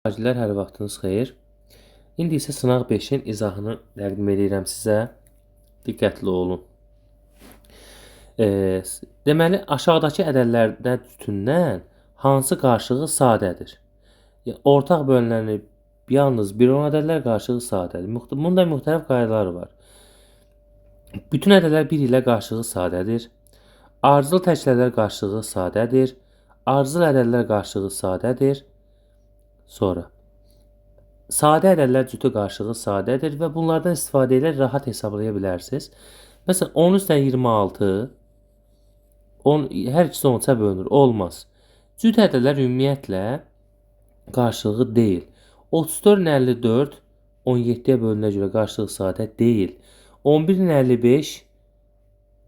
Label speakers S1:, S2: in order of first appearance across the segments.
S1: Hər vaxtınız xeyir. İndi isə sınaq 5-in izahını təqdim edirəm sizə. Diqqətli olun. Deməli, aşağıdakı ədədlərdən cütündən hansı qarşılığı sadədir? Ortaq bölünəni yalnız bir olan ədədlər qarşılığı sadədir. Bunda müxtəlif qaydaları var. Bütün ədədlər 1 ilə qarşılığı sadədir. Ardıcıl təklərlər qarşılığı sadədir. Ardıcıl ədədlər qarşılığı sadədir. Sonra sadə ədədlər cütü qarşılığı sadədir və bunlardan istifadə ilə rahat hesablaya bilərsiniz. Məsələn, 10 üstə 26 hər ikisi 13-ə bölünür. Olmaz. Cüt ədədlər ümumiyyətlə qarşılığı deyil. 34-ün 54 17-yə bölünənə görə qarşılığı sadə deyil. 11-in 55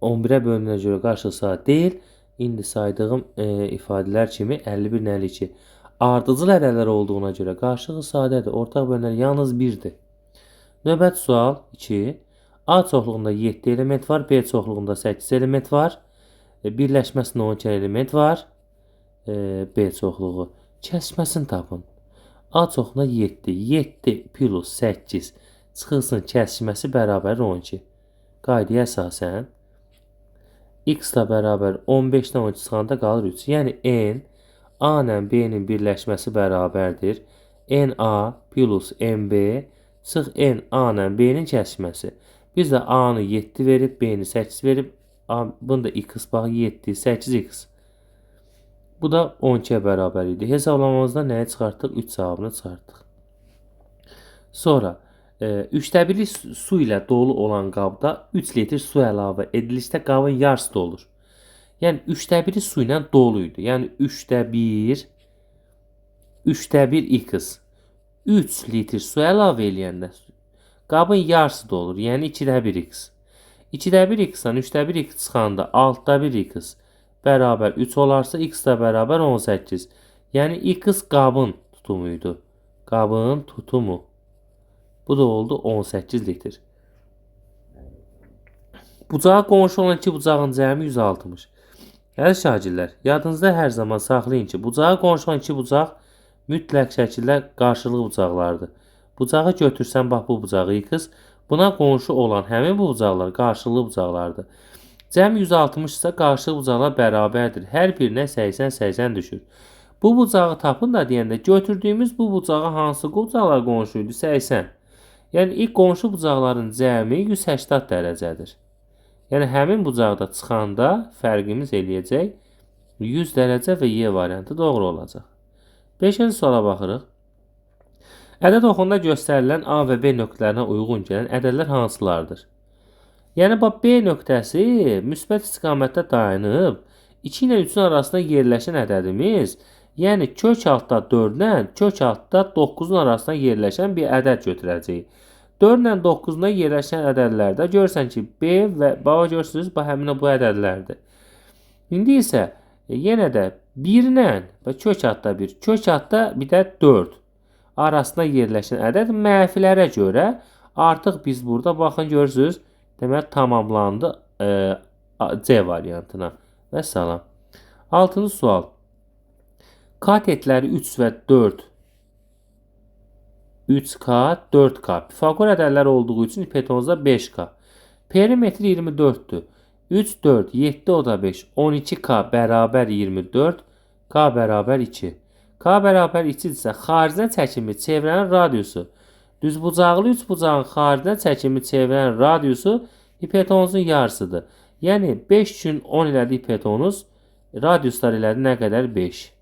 S1: 11-ə bölünənə görə qarşılığı sadə deyil. İndi saydığım ifadələr kimi 51-in 52 ardıcıl ədədlər olduğuna görə qarşılığı sadədir. Ortaq bölünənlər yalnız 1-dir. Növbəti sual 2. A çoxluğunda 7 element var, B çoxluğunda 8 element var. Birləşməsində 12 element var. B çoxluğu. Kəsməsini tapın. A çoxluğunda 7. 7 plus 8 çıxılsın kəsməsi bərabər 12. Qaydaya əsasən x da bərabər 15-dən 12 çıxanda qalır 3. Yəni n A ilə B-nin birləşməsi bərabərdir. NA plus NB çıx N A ilə B-nin kəsməsi. Biz də A-nı 7 verib, B-ni 8 verib. Bunda x bax 7, 8x. Bu da 12-yə bərabər idi. Hesablamamızda nəyi çıxartdıq? 3 cavabını çıxartdıq. Sonra 3/1 su ilə dolu olan qabda 3 litr su əlavə edilikdə qabın yarısı dolur. Yəni 3/1 su ilə dolu idi. Yəni 3/1 x 3 litr su əlavə eləyəndə qabın yarısı dolur. Yəni 2/1 x. 2/1 x-dan 3/1 x çıxanda 6/1 x bərabər 3 olarsa x da bərabər 18. Yəni x qabın tutumu idi. Qabın tutumu. Bu da oldu 18 litr. Bucağa qonşu olan iki bucağın cəmi 160. Əziz şagirdlər, yadınızda hər zaman saxlayın ki, bucağa qonşu olan iki bucaq mütləq şəkildə qarşılıqlı bucaqlardır. Bucağı götürsən, bax bu bucağı x, buna qonşu olan həmin bu bucaqlar qarşılıqlı bucaqlardır. Cəm 160 isə qarşılıqlı bucaqlar bərabərdir. Hər birinə 80-80 düşür. Bu bucağı tapın da deyəndə götürdüyümüz bu bucağa hansı bucaqlar qonşuydu? 80. Yəni ilk qonşu bucaqların cəmi 180 dərəcədir. Yəni həmin bucaqda çıxanda fərqimiz eləyəcək 100 dərəcə və Y variantı doğru olacaq. 5-ci suala baxırıq. Ədəd oxunda göstərilən A və B nöqtələrinə uyğun gələn ədədlər hansılardır? Yəni B nöqtəsi müsbət istiqamətdə dayanıb 2 ilə 3-ün arasında yerləşən ədədimiz, yəni kök altda 4-dən kök altda 9-un arasında yerləşən bir ədəd götürəcəyik. 4 ilə 9-da yerləşən ədədlərdə görürsən ki, B və baba görürsünüz, həmin bu ədədlərdir. İndi isə yenə də 1 ilə və kök altda 1, kök altda bir də 4 arasında yerləşən ədəd mənfilərə görə artıq biz burada baxın görürsünüz, demək tamamlandı C variantına. Və salam. 6-cı sual. Katetləri 3 və 4 3K, 4K. Pifagor ədədlər olduğu üçün hipotenuzda 5K. Perimetri 24'dür. 3, 4, 7, o da 5. 12K bərabər 24. K bərabər 2. K bərabər 2 isə xaricdən çəkimi çevrənin radiusu. Düz bucaqlı 3 bucağın xaricdən çəkimi çevrənin radiusu hipotenuzun yarısıdır. Yəni 5 üçün 10 elədi hipotenuz. Radiuslar elədi nə qədər? 5.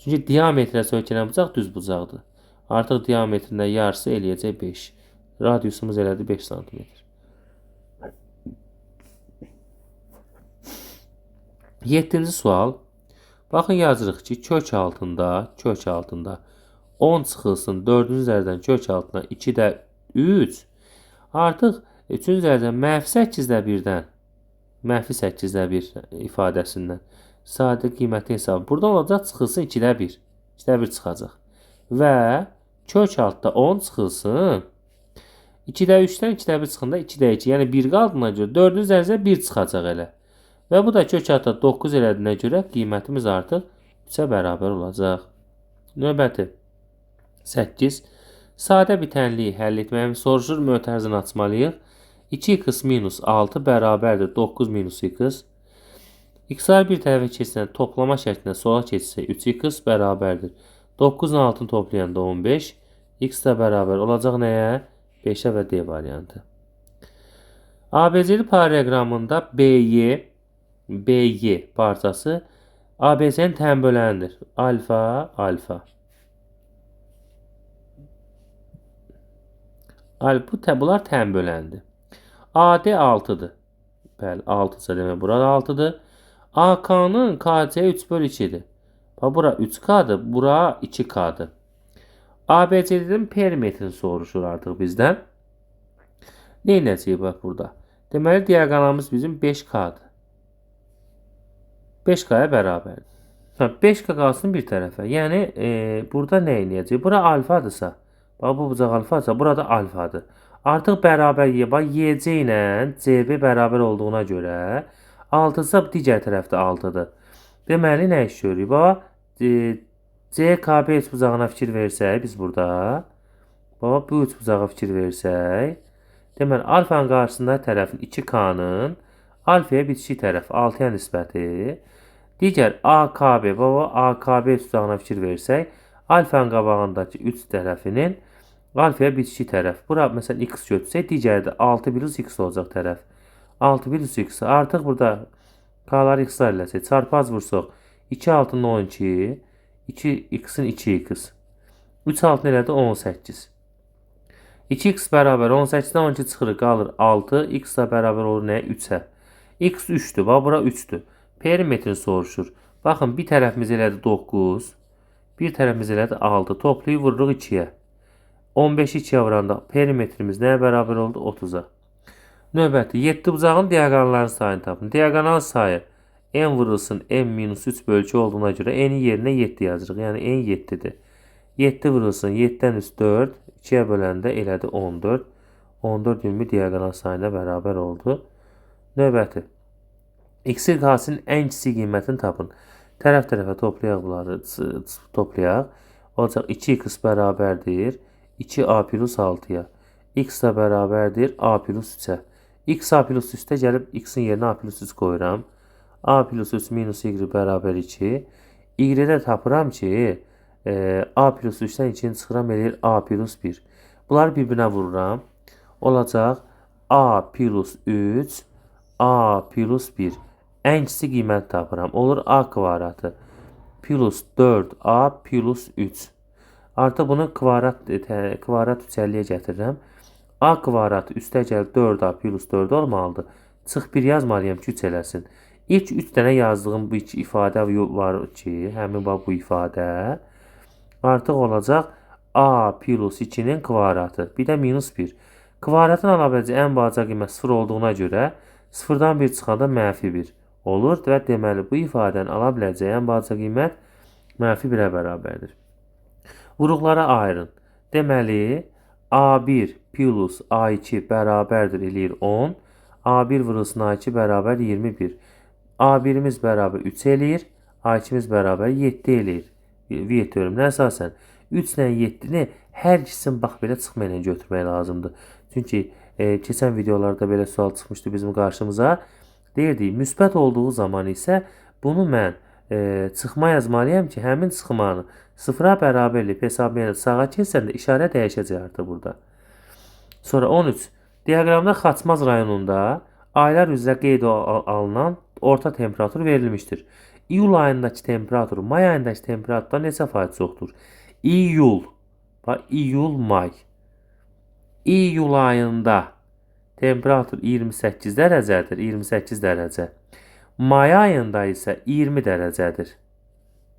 S1: Çünki diametrə söykənən bucaq düz bucaqdır. Artıq diametrində yarısı eləyəcək 5. Radiusumuz elədi 5 cm. 7-ci sual. Baxın yazırıq ki, kök altında 10 çıxılsın 4-cü üzərdən kök altına 2-də 3. Artıq 3-cü üzərdən -8-də 1-dən -8-də 1 ifadəsindən sadə qiyməti hesabı. Buradan olacaq çıxılsın 2-də 1. 2-də 1 çıxacaq. Və kök altda 10 çıxılsın 2-də 3-dən 2-də 1 çıxında 2-də 2. Yəni 1 qaldığına görə 4-cü üzərinə 1 çıxacaq elə. Və bu da kök altda 9 elədiyinə görə qiymətimiz artıq 3-ə bərabər olacaq. Növbəti. 8. Sadə bitənliyi həll etməyimiz soruşur. Mötərizəni açmalıyıq. 2x minus 6 bərabərdir 9 minus x. X-lar bir tərəfə keçsən toplama şəklində sola keçsə 3x bərabərdir. 9-un 6-ını toplayanda 15. X də bərabər olacaq nəyə? 5-ə və D variantı. ABC paralelogramında BY parçası ABC-nin tənböləndir. Alfa, alfa. Bunlar tənböləndir. AD 6'dır. Bəli, 6-sə demək burada 6'dır. AK'nın KC 3/2'dir. Bura 3K'dır, bura 2K'dır. ABC'nin perimetrini soruşur artıq bizdən. Ne edəcəyik bax burada? Deməli, diaqonalımız bizim 5K'dır. 5K'ya bərabərdir. 5K qalsın bir tərəfə. Yəni, burada nə edəcəyik? Bura alfadırsa, bax, bu bucaq alfadırsa, burada alfadır. Artıq bərabər YC ilə CB bərabər olduğuna görə 6-sa digər tərəfdə 6-dır. Deməli, nə iş görürük? Bax, CKB üçbucağına fikir versək biz burada. Bax, bu üçbucağa fikir versək. Deməli, alfanın qarşısında tərəfin 2K'nın alfaya bitişik tərəf 6-ya nisbəti. Digər AKB, bax, AKB üçbucağına fikir versək, alfanın qabağındakı 3 tərəfinin alfaya bitişik tərəf. Bura məsələn x götürsək, digərdə 6 plus x olacaq tərəf. 6 plus x. Artıq burada K'ları x-lar eləsək, çarpaz vursaq 2 6-nın 12, 2x'in 2x. 3 6 elədi 18. 2x bərabər 18-dən 12 çıxırıq, qalır 6. X da bərabər olur nəyə? 3-ə. X 3'dür. Bax, bura 3'dür. Perimetrini soruşur. Baxın, bir tərəfimiz elədi 9. Bir tərəfimiz elədi 6. Toplayıb vururuq 2-yə. 15'i 2'ye vuranda perimetrimiz nəyə bərabər oldu? 30'a. Növbəti 7 bucağın diaqonalların sayını tapın. Diaqonal sayı n vurulsun n-3 olduğuna görə n'in yerinə 7 yazırıq. Yəni n 7'dir. 7 vurulsun 7'dən üst 4. 2'ye böləndə elədi 14. 14 ünlü diaqonal sayına bərabər oldu. Növbəti. X-in kasının ən kiçik qiymətini tapın. Tərəf-tərəfə toplayaq bunları. Toplayaq. Olacaq 2x bərabərdir 2a plus 6'ya. X da bərabərdir a plus 3'ə. X a plus 3'də gəlib x-in yerinə a plus 3 qoyuram. A plus 3 minus y bərabər 2. Y-də tapıram ki, a plus 3'dən 2'ni çıxıram eləyir a plus 1. Bunları bir-birinə vururam. Olacaq a plus 3, a plus 1. Ən kiçik qiymət tapıram. Olur a kvadratı plus 4a plus 3. Artıq bunu kvadrat 350'yə gətirirəm. A kvadratı üstə gəl 4a plus 4 olmalıdır. Çıx 1 yazmalıyam ki 3 eləsin. İlk 3 dənə yazdığım bu iki ifadə var ki, həmin bu ifadə artıq olacaq a plus 2'nin kvadratı. Bir də minus 1. Kvadratın ala biləcəyi ən balaca qiymət 0 olduğuna görə 0-dan 1 çıxanda mənfi 1 olur və deməli bu ifadənin ala biləcəyi ən balaca qiymət mənfi 1'ə bərabərdir. Vuruqlara ayırın. Deməli, A1 plus A2 bərabərdir eləyir 10. A1 vurulsun A2 bərabər 21. A1'imiz bərabər 3 eləyir. A2'miz bərabər 7 eləyir. Viyet bölümünə əsasən 3 ilə 7'ni hər ikisini bax belə çıxmayla götürmək lazımdır. Çünki keçən videolarda belə sual çıxmışdı bizim qarşımıza. Deyirdik, müsbət olduğu zaman isə bunu mən çıxma yazmalıyam ki, həmin çıxmanı 0'a bərabərlik hesablayanda sağa keçəndə işarə dəyişəcək artıq burada. Sonra 13. Diaqramda Xaçmaz rayonunda aylar üzrə qeyd alınan orta temperatur verilmişdir. İyul ayındakı temperatur may ayındakı temperaturdan neçə faiz çoxdur? İyul. Bax, İyul, may. İyul ayında temperatur 28 dərəcədir. 28 dərəcə. May ayında isə 20 dərəcədir.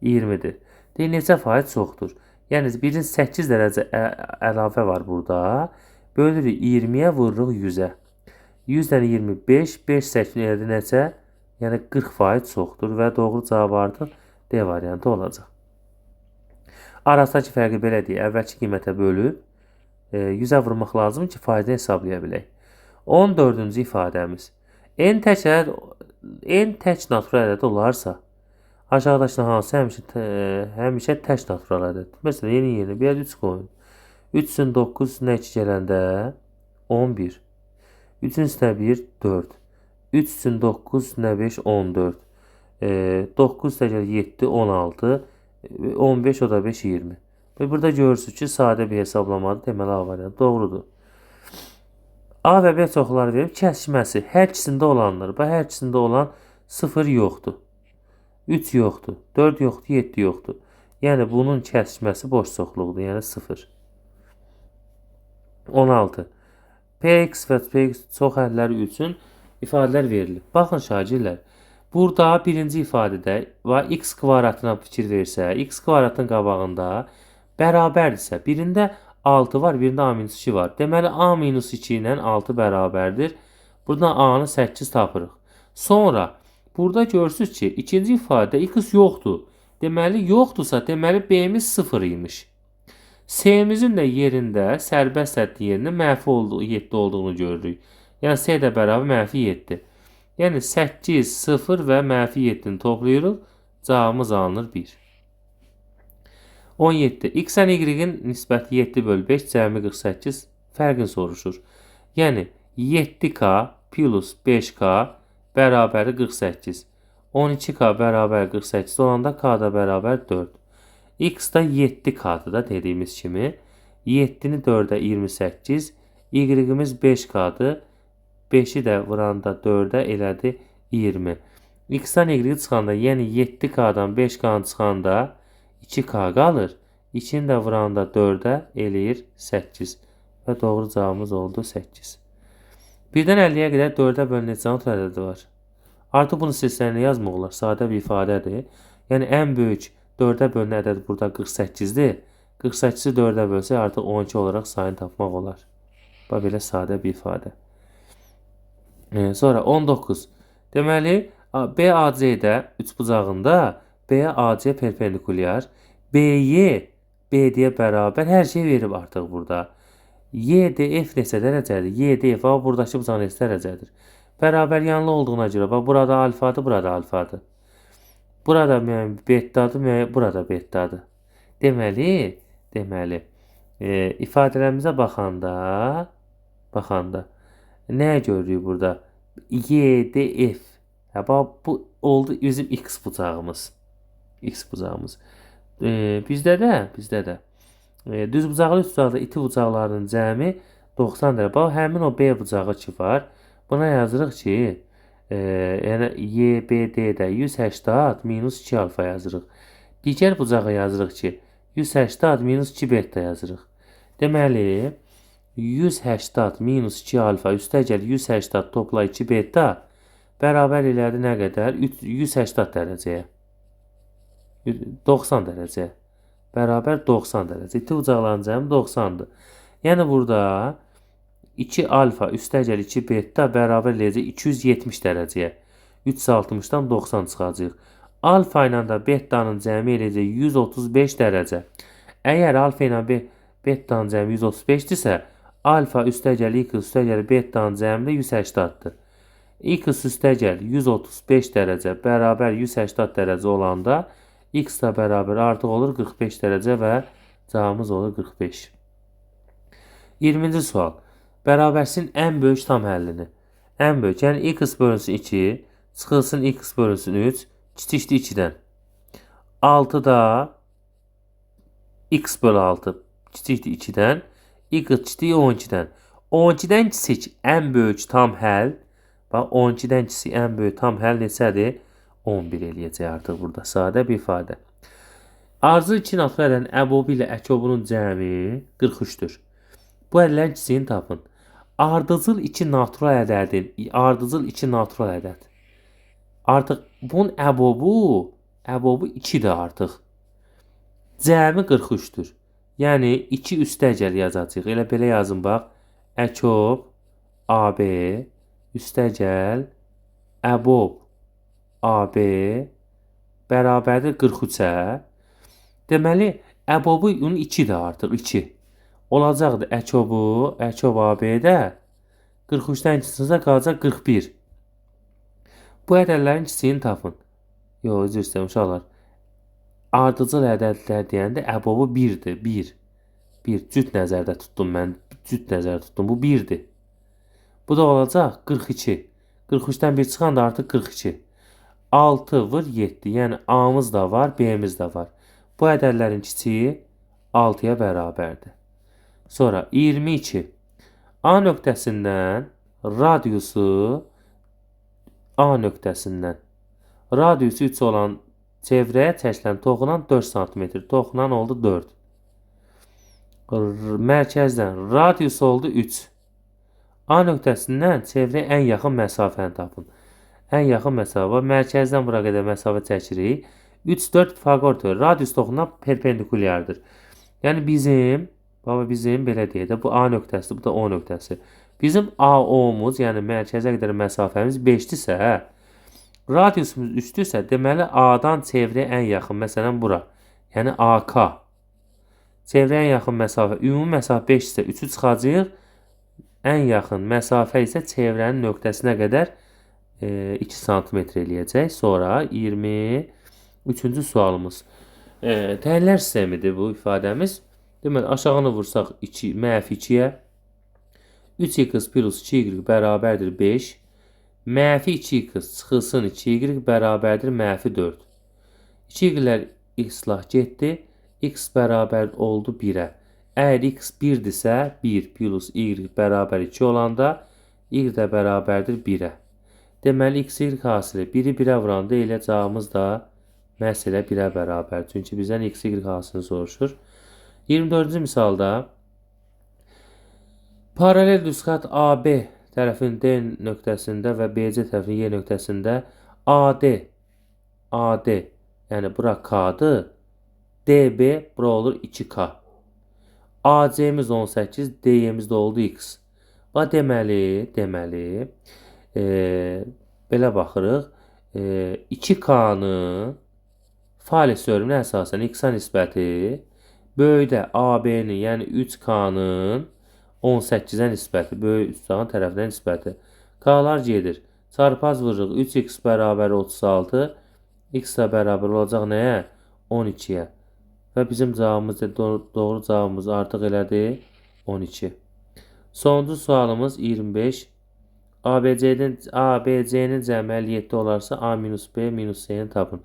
S1: 20'dir. Deyir, neçə faiz çoxdur? Yəni, birin 8 dərəcə əlavə var burada. Bölürük 20'yə vururuq 100'ə. 100'dən 25, 5 8 elədi neçə? Yəni 40% çoxdur və doğru cavab artıq D variantı olacaq. Arasındakı fərqi belə deyək. Əvvəlki qiymətə bölüb 100'ə vurmaq lazım ki, faizini hesablaya bilək. 14-cü ifadəmiz. N tək natural ədəd olarsa, Aşağıdakı hansı həmişə tək natural ədəddir? Məsələn, yeni bir 3 qoyun. 3-ün 9 üstünə 2 gələndə 11. 3-ün üstünə 1 4. 3-ün 9 üstünə 5 14. 9 üstə gəl 7 16. 15 o da 5 20. Və burada görürsünüz ki, sadə bir hesablamadır. Deməli A variantı doğrudur. A və B çoxları verib kəsişməsi hər ikisində olanlar. Bax, hər ikisində olan 0 yoxdur. 3 yoxdur. 4 yoxdur. 7 yoxdur. Yəni bunun kəsişməsi boş çoxluqdur. Yəni 0. 16. Px və Px çox həlləri üçün ifadələr verilir. Baxın şagirdlər. Burada birinci ifadədə x kvadratına fikir versə, x kvadratın qabağında bərabərdirsə, birində 6 var, birində a-2 var. Deməli, a-2 ilə 6 bərabərdir. Buradan a-nı 8 tapırıq. Sonra, burada görürsünüz ki, ikinci ifadədə x yoxdur. Deməli, yoxdursa, deməli, b-miz 0 imiş. S-mizin də yerində, sərbəst səddi yerində mənfi 7 olduğunu görürük. Yəni, s də bərabər mənfi 7. Yəni, 8, 0 və mənfi 7-ni toplayırıq. Cavabımız alınır 1. 17. X-ən Y-in nisbəti 7/5 cəmi 48 fərqini soruşur. Yəni 7K plus 5K bərabər 48. 12K bərabər 48 olanda K da bərabər 4. X da 7K-dır da dediyimiz kimi. 7-ni 4-ə 28. Y-imiz 5K-dır. 5-i də vuranda 4-ə elədi 20. X-dən Y çıxanda, yəni 7K-dan 5K-nı çıxanda 2K qalır. 2-ni də vuranda 4-ə eləyir 8. Və doğru cavabımız oldu 8. Birdən 50-yə qədər 4-ə bölünəcək natural ədədi var. Artıq bunu sizlərlə yazmaq olar. Sadə bir ifadədir. Yəni ən böyük 4-ə bölünən ədəd burada 48-dir. 48-i 4-ə bölsək artıq 12 olaraq sayını tapmaq olar. Bax belə sadə bir ifadə. Sonra 19. Deməli, BAC-də üçbucağında BAC perpendikulyar, BY BD-yə bərabər hər şey verib artıq burada. YDF neçə dərəcədir? YDF buradakı bucağın neçə dərəcədir? Bərabər yanlı olduğuna görə bax burada alfadır, burada alfadır. Burada betadır, burada betadır. Deməli, ifadələrimizə baxanda nə görürük burada? YDF. Bax bu oldu bizim X bucağımız. Bizdə də düz bucaqlı üst bucaqda iti bucaqlarının cəmi 90-dır. Bax, həmin o B bucağı ki var. Buna yazırıq ki, yəni YBD-də 180 minus 2 alfa yazırıq. Digər bucağa yazırıq ki, 180 minus 2 beta yazırıq. Deməli, 180 minus 2 alfa üstəgəl 180 topla 2 beta bərabər elədi nə qədər? 180 dərəcəyə. 90 dərəcə. Bərabər 90 dərəcə. İti bucaqların cəmi 90-dır. Yəni burada 2 alfa üstəgəl 2 beta bərabər eləyəcək 270 dərəcəyə. 360-dan 90 çıxacaq. Alfa ilə də betanın cəmi eləyəcək 135 dərəcə. Əgər alfa ilə betanın cəmi 135-dirsə, alfa üstəgəl x üstəgəl betanın cəmi də 180-dır. X üstəgəl 135 dərəcə bərabər 180 dərəcə olanda x da bərabər artıq olur 45 dərəcə və cavabımız olur 45. 20-ci sual. Bərabərsinin ən böyük tam həllini. Ən böyük, yəni x bölünsün 2, çıxılsın x bölünsün 3, kiçikdir 2-dən. 6 da x bölü 6 kiçikdir 2-dən, x kiçikdir 12-dən. 12-dən kiçik ən böyük tam həll, bax 12-dən kiçik ən böyük tam həll neçədir? 11 eləyəcək artıq burada. Sadə bir ifadə. Ardıcıl 2 natural ədədin əbobu ilə əkobunun cəmi 43-dür. Bu ədədlərin kiçiyini tapın. Ardıcıl 2 natural ədəd. Artıq bunun əbobu 2-dir artıq. Cəmi 43-dür. Yəni 2 üstəgəl yazacağıq. Elə belə yazın bax. Əkob AB üstəgəl əbob AB bərabərdir 43-ə. Deməli, əbobu 2-dir artıq, 2. Olacaqdır əkob AB-də 43-dən kiçiksə qalacaq 41. Bu ədədlərin kiçiyini tapın. Yox, üzr istəyirəm uşaqlar. Ardıcıl ədədlər deyəndə əbobu 1-dir. 1. 1 cüt nəzərdə tutdum mən. Cüt nəzərdə tutdum. Bu 1-dir. Bu da olacaq 42. 43-dən 1 çıxanda artıq 42. 6 vur 7. Yəni A-mız da var, B-miz də var. Bu ədədlərin kiçiyi 6-ya bərabərdir. Sonra 22. A nöqtəsindən radiusu A nöqtəsindən radiusu 3 olan çevrəyə çəkilən toxunan 4 sm. Toxunan oldu 4. Mərkəzdən radius oldu 3. A nöqtəsindən çevrəyə ən yaxın məsafəni tapın. Ən yaxın məsafə mərkəzdən bura qədər məsafə çəkirik. 3 4 Pifaqor radius toxundan perpendikulyardır. Yəni bizim belə deyək də bu A nöqtəsidir, bu da O nöqtəsi. Bizim AO-muz, yəni mərkəzə qədər məsafəmiz 5-dirsə, radiusumuz 3-dürsə, deməli A-dan çevrəyə ən yaxın, məsələn bura. Yəni AK. Çevrəyə ən yaxın məsafə, ümumi məsafə 5-dirsə 3-ü çıxacağıq. Ən yaxın məsafə isə çevrənin nöqtəsinə qədər 2 sm eləyəcək. Sonra 23-cü sualımız. Dəyərlər sistemidir bu ifadəmiz. Deməli, aşağını vursaq 2, -2-yə 3x plus 2y bərabərdir 5. -2x çıxılsın 2y bərabərdir -4. 2y'lər x-lar getdi. X bərabər oldu 1-ə. Əgər x 1-dirsə 1 plus y bərabər 2 olanda y də bərabərdir 1-ə. Deməli x, y hasili 1-i 1-ə vuranda elə cavabımız da məhz elə 1-ə bərabər. Çünki bizdən x, y hasilini soruşur. 24-cü misalda paralel düzxət AB tərəfin D nöqtəsində və BC tərəfin Y nöqtəsində AD, yəni bura K'dır. DB bura olur 2K. AC-miz 18, DY-miz də oldu X. Deməli, belə baxırıq. 2K-nın faiz teoreminə əsasən X-a nisbəti böyükdə AB-nin, yəni 3K-nın 18-ə nisbəti, böyük üstağın tərəfinə nisbəti. K-lar gedir. Çarpaz vururuq. 3x bərabər 36. X də bərabər olacaq nəyə? 12-yə. Və bizim cavabımız, doğru cavabımız artıq elədir 12. Sonuncu sualımız 25. ABC-nin cəmi 57 olarsa A minus B minus C-ni tapın.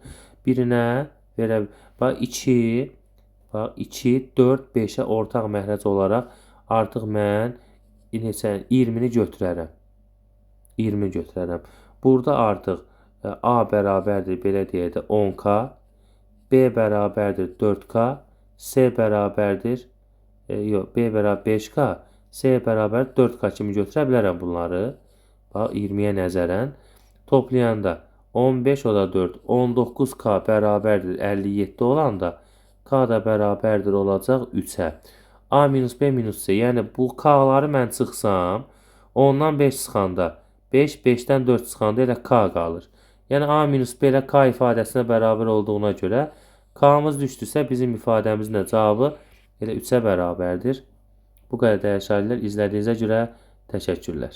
S1: Birinə verə, 2, 4, 5-ə ortaq məxrəc olaraq artıq mən 20-ni götürərəm. 20 götürərəm. Burada artıq A bərabərdir, belə deyək də 10K. B bərabərdir 4K. C bərabərdir, B bərabər 5K. C bərabər 4K kimi götürə bilərəm bunları. 20-yə nəzərən. Toplayanda 15 o da 4. 19K bərabərdir 57 olanda K da bərabərdir olacaq 3-ə. A minus B minus C. Yəni bu K-ları mən çıxsam, ondan 5 çıxanda 5, 5-dən 4 çıxanda elə K qalır. Yəni A minus B ilə K ifadəsinə bərabər olduğuna görə K-mız düşdüsə bizim ifadəmizin də cavabı elə 3-ə bərabərdir. Bu qədər dəyərli şagirdlər, izlədiyinizə görə təşəkkürlər.